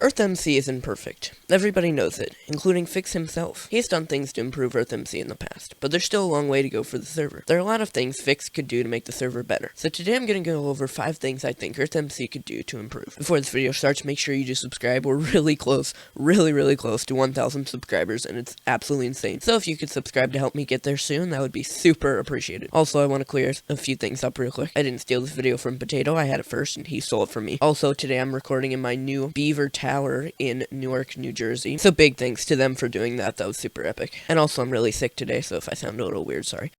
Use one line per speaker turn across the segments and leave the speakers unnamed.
EarthMC isn't perfect. Everybody knows it, including Fix himself. He's done things to improve EarthMC in the past, but there's still a long way to go for the server. There are a lot of things Fix could do to make the server better. So today I'm going to go over 5 things I think EarthMC could do to improve. Before this video starts, make sure you do subscribe. We're really close, really close to 1,000 subscribers, and it's absolutely insane. So if you could subscribe to help me get there soon, that would be super appreciated. Also, I want to clear a few things up real quick. I didn't steal this video from Potato. I had it first, and he stole it from me. Also, today I'm recording in my new Beaver Tower in Newark, New Jersey. So big thanks to them for doing that. That was super epic. And also, I'm really sick today, so if I sound a little weird, sorry.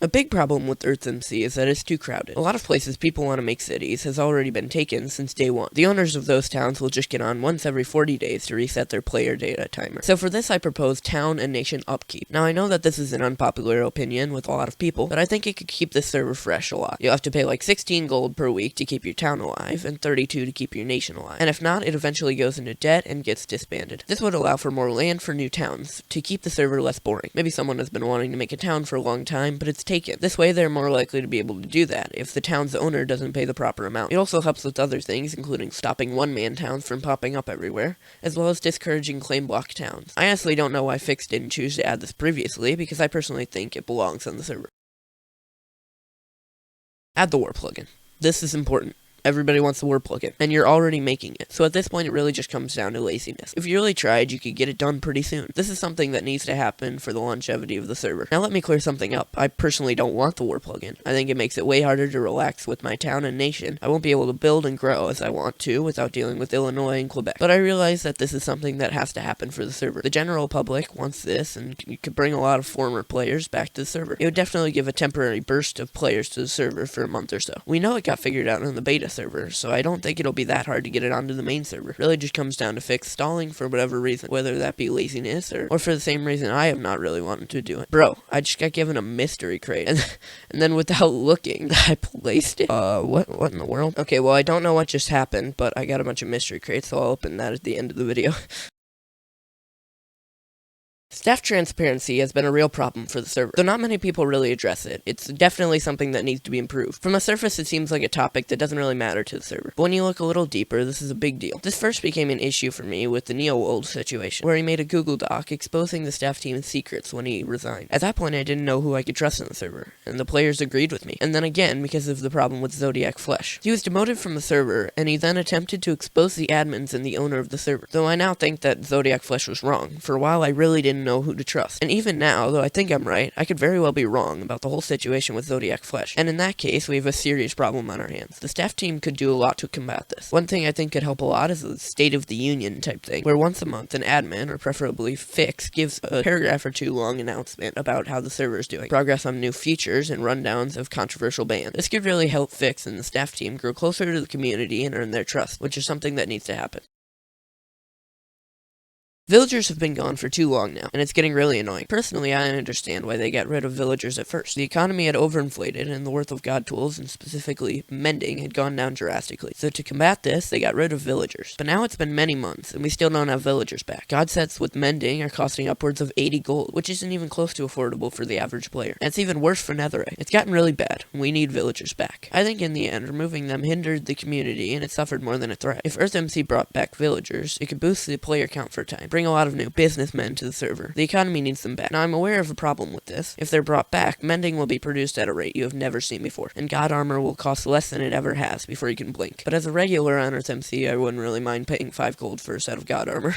A big problem with EarthMC is that it's too crowded. A lot of places people want to make cities has already been taken since day one. The owners of those towns will just get on once every 40 days to reset their player data timer. So for this I propose Town and Nation Upkeep. Now I know that this is an unpopular opinion with a lot of people, but I think it could keep this server fresh a lot. You'll have to pay like 16 gold per week to keep your town alive, and 32 to keep your nation alive. And if not, it eventually goes into debt and gets disbanded. This would allow for more land for new towns, to keep the server less boring. Maybe someone has been wanting to make a town for a long time, but it's taken. This way they're more likely to be able to do that if the town's owner doesn't pay the proper amount. It also helps with other things, including stopping one-man towns from popping up everywhere, as well as discouraging claim block towns. I honestly don't know why Fix didn't choose to add this previously, because I personally think it belongs on the server. Add the war plugin. This is important. Everybody wants the war plugin, and you're already making it. So at this point, it really just comes down to laziness. If you really tried, you could get it done pretty soon. This is something that needs to happen for the longevity of the server. Now let me clear something up. I personally don't want the war plugin. I think it makes it way harder to relax with my town and nation. I won't be able to build and grow as I want to without dealing with Illinois and Quebec. But I realize that this is something that has to happen for the server. The general public wants this, and you could bring a lot of former players back to the server. It would definitely give a temporary burst of players to the server for a month or so. We know it got figured out in the beta server, so I don't think it'll be that hard to get it onto the main server. It really just comes down to Fix stalling for whatever reason, whether that be laziness or for the same reason I have not really wanted to do it. Bro, I just got given a mystery crate, and then without looking, I placed it. What in the world? Okay, well, I don't know what just happened, but I got a bunch of mystery crates, so I'll open that at the end of the video. Staff transparency has been a real problem for the server, though not many people really address it. It's definitely something that needs to be improved. From the surface, it seems like a topic that doesn't really matter to the server, but when you look a little deeper, this is a big deal. This first became an issue for me with the Neo-World situation, where he made a Google Doc exposing the staff team's secrets when he resigned. At that point, I didn't know who I could trust in the server, and the players agreed with me. And then again, because of the problem with Zodiac Flesh. He was demoted from the server, and he then attempted to expose the admins and the owner of the server. Though I now think that Zodiac Flesh was wrong. For a while, I really didn't know who to trust. And even now, though I think I'm right, I could very well be wrong about the whole situation with Zodiac Flesh. And in that case, we have a serious problem on our hands. The staff team could do a lot to combat this. One thing I think could help a lot is a State of the Union type thing, where once a month an admin, or preferably Fix, gives a paragraph or two long announcement about how the server is doing, progress on new features, and rundowns of controversial bans. This could really help Fix and the staff team grow closer to the community and earn their trust, which is something that needs to happen. Villagers have been gone for too long now, and it's getting really annoying. Personally, I understand why they got rid of villagers at first. The economy had overinflated, and the worth of god tools, and specifically mending, had gone down drastically. So to combat this, they got rid of villagers. But now it's been many months, and we still don't have villagers back. God sets with mending are costing upwards of 80 gold, which isn't even close to affordable for the average player. And it's even worse for netherite. It's gotten really bad. We need villagers back. I think in the end, removing them hindered the community, and it suffered more than it thrived. If EarthMC brought back villagers, it could boost the player count for a time, bring a lot of new businessmen to the server. The economy needs them back. Now, I'm aware of a problem with this. If they're brought back, mending will be produced at a rate you have never seen before, and god armor will cost less than it ever has before you can blink. But as a regular on EarthMC, I wouldn't really mind paying 5 gold for a set of god armor.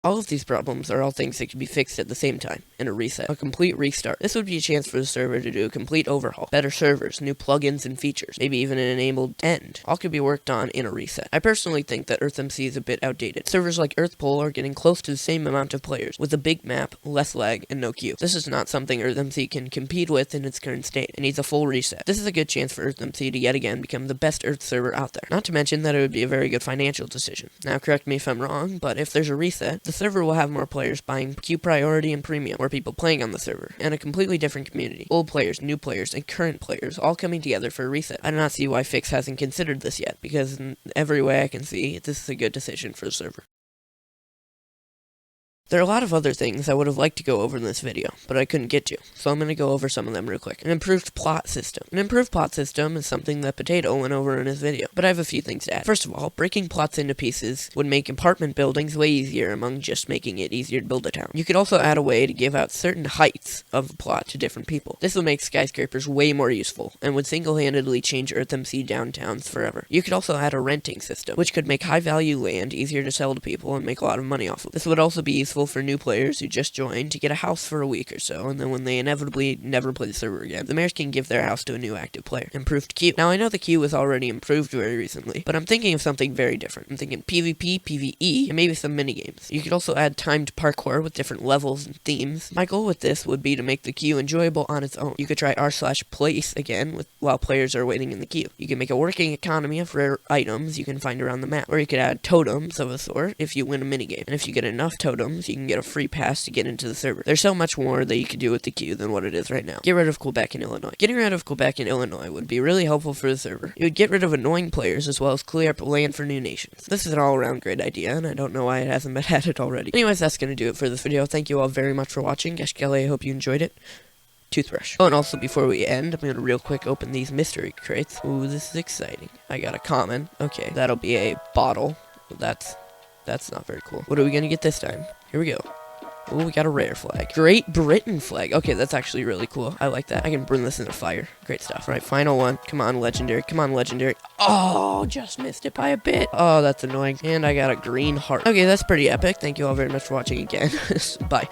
All of these problems are all things that can be fixed at the same time, in a reset, a complete restart. This would be a chance for the server to do a complete overhaul, better servers, new plugins and features, maybe even an enabled end. All could be worked on in a reset. I personally think that EarthMC is a bit outdated. Servers like EarthPole are getting close to the same amount of players, with a big map, less lag, and no queue. This is not something EarthMC can compete with in its current state. It needs a full reset. This is a good chance for EarthMC to yet again become the best Earth server out there. Not to mention that it would be a very good financial decision. Now correct me if I'm wrong, but if there's a reset, the server will have more players buying queue priority and premium, more people playing on the server, and a completely different community. Old players, new players, and current players all coming together for a reset. I do not see why Fix hasn't considered this yet, because in every way I can see, this is a good decision for the server. There are a lot of other things I would have liked to go over in this video, but I couldn't get to, so I'm going to go over some of them real quick. An improved plot system. An improved plot system is something that Potato went over in his video, but I have a few things to add. First of all, breaking plots into pieces would make apartment buildings way easier among just making it easier to build a town. You could also add a way to give out certain heights of a plot to different people. This would make skyscrapers way more useful, and would single-handedly change EarthMC downtowns forever. You could also add a renting system, which could make high-value land easier to sell to people and make a lot of money off of. This would also be useful for new players who just joined to get a house for a week or so, and then when they inevitably never play the server again, the mayors can give their house to a new active player. Improved queue. Now I know the queue was already improved very recently, but I'm thinking of something very different. I'm thinking PvP, PvE, and maybe some minigames. You could also add timed parkour with different levels and themes. My goal with this would be to make the queue enjoyable on its own. You could try r/place again while players are waiting in the queue. You can make a working economy of rare items you can find around the map, or you could add totems of a sort if you win a minigame, and if you get enough totems, you can get a free pass to get into the server. There's so much more that you could do with the queue than what it is right now. Get rid of Quebec and Illinois. Getting rid of Quebec and Illinois would be really helpful for the server. It would get rid of annoying players as well as clear up land for new nations. This is an all-around great idea, and I don't know why it hasn't been added already. Anyways, that's gonna do it for this video. Thank you all very much for watching. Gashkele, I hope you enjoyed it. Toothbrush. Oh, and also before we end, I'm gonna real quick open these mystery crates. Ooh, this is exciting. I got a common. Okay, that'll be a bottle. That's not very cool. What are we gonna get this time? Here we go. Oh, we got a rare flag. Great Britain flag. Okay, that's actually really cool. I like that. I can burn this in the fire. Great stuff. All right, final one. Come on, legendary. Come on, legendary. Oh, just missed it by a bit. Oh, that's annoying. And I got a green heart. Okay, that's pretty epic. Thank you all very much for watching again. Bye.